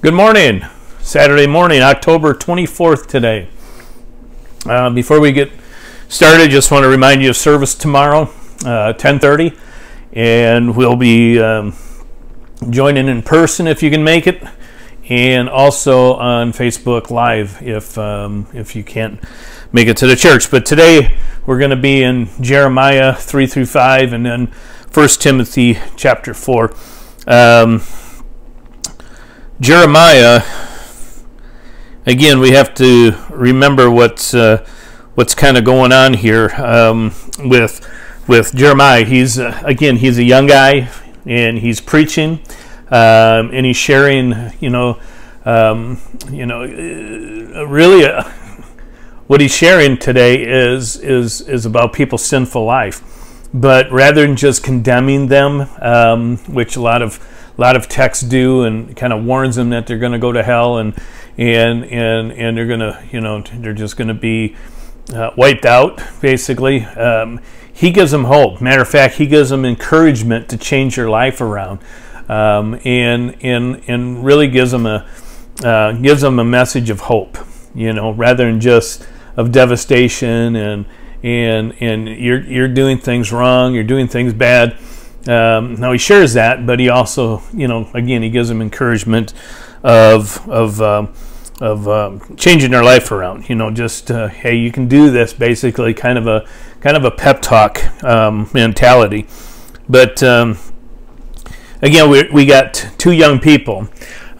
Good morning. Saturday morning, October 24th today. Before we get started, just want to remind you of service tomorrow, 10:30, and we'll be joining in person if you can make it, and also on Facebook Live if you can't make it to the church. But today we're going to be in Jeremiah 3 through 5, and then 1 Timothy chapter 4. Jeremiah, again, we have to remember what's kind of going on here with Jeremiah. He's a young guy, and he's preaching, and he's sharing, really what he's sharing today is about people's sinful life. But rather than just condemning them, which a lot of texts do, and kind of warns them that they're going to go to hell and they're going to, they're just going to be wiped out, basically. He gives them hope. Matter of fact, he gives them encouragement to change their life around, and really gives them a message of hope, rather than just of devastation and you're doing things wrong, you're doing things bad. Now he shares that, but he also, again, he gives them encouragement of changing their life around. Hey, you can do this. Basically, kind of a pep talk mentality. But again, we got two young people,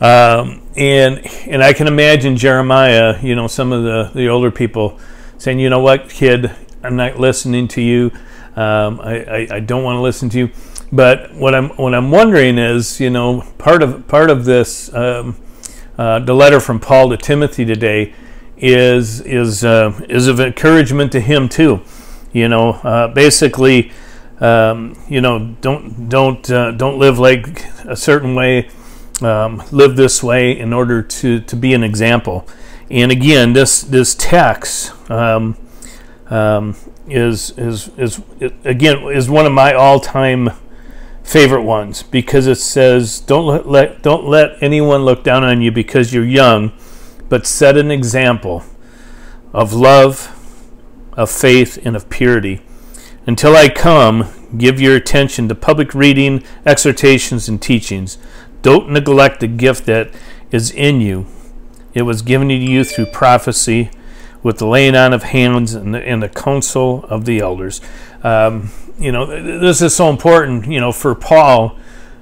and I can imagine Jeremiah. Some of the older people saying, "You know what, kid, I'm not listening to you. I don't want to listen to you." But what I'm wondering is, part of this, the letter from Paul to Timothy today is of encouragement to him too. Basically, don't live like a certain way. Live this way in order to be an example. And again, this text is one of my all-time favorite ones, because it says, don't let anyone look down on you because you're young, but set an example of love, of faith, and of purity. Until I come, give your attention to public reading, exhortations, and teachings. Don't neglect the gift that is in you. It was given to you through prophecy, with the laying on of hands and the counsel of the elders. This is so important, for Paul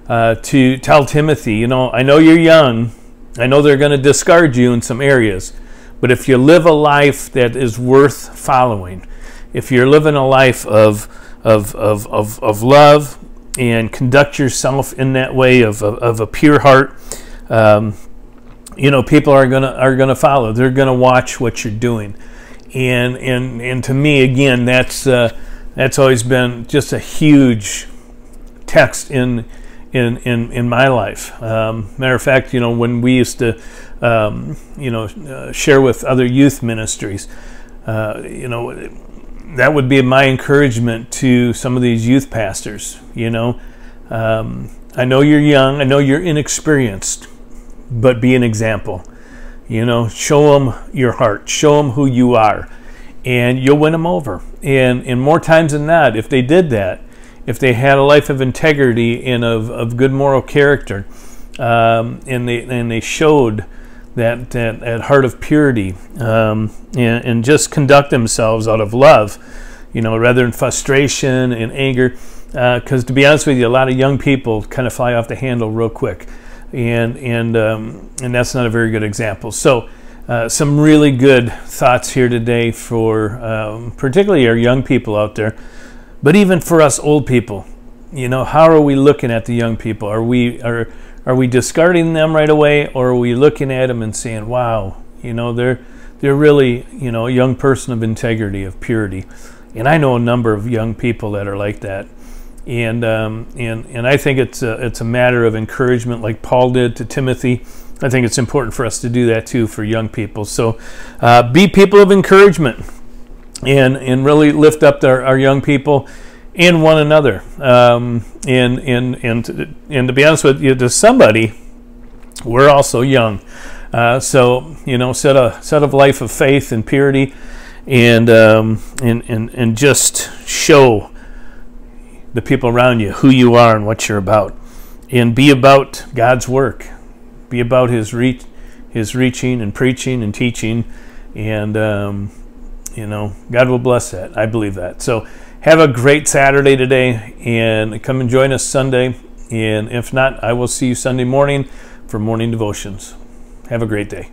to tell Timothy, I know you're young. I know they're going to discard you in some areas. But if you live a life that is worth following, if you're living a life of love and conduct yourself in that way of a pure heart, people are gonna follow. They're gonna watch what you're doing, and to me, again, that's always been just a huge text in my life. Matter of fact, when we used to share with other youth ministries, that would be my encouragement to some of these youth pastors. I know you're young. I know you're inexperienced. But be an example. Show them your heart. Show them who you are, and you'll win them over. And more times than not, if they did that, if they had a life of integrity and of good moral character, and they showed that heart of purity, and just conduct themselves out of love, rather than frustration and anger. Because to be honest with you, a lot of young people kind of fly off the handle real quick. And that's not a very good example. So some really good thoughts here today for particularly our young people out there, but even for us old people. How are we looking at the young people? Are we discarding them right away, or are we looking at them and saying, wow, they're really a young person of integrity, of purity? And I know a number of young people that are like that. And I think it's a matter of encouragement, like Paul did to Timothy. I think it's important for us to do that too for young people. So be people of encouragement, and really lift up our young people and one another. And to be honest with you, to somebody, We're also young. So, you know, set a life of faith and purity, and just show the people around you who you are and what you're about, and be about God's work. Be about His reaching and preaching and teaching, and you know, God will bless that. I believe that. So have a great Saturday today, and come and join us Sunday. And if not, I will see you Sunday morning for morning devotions. Have a great day.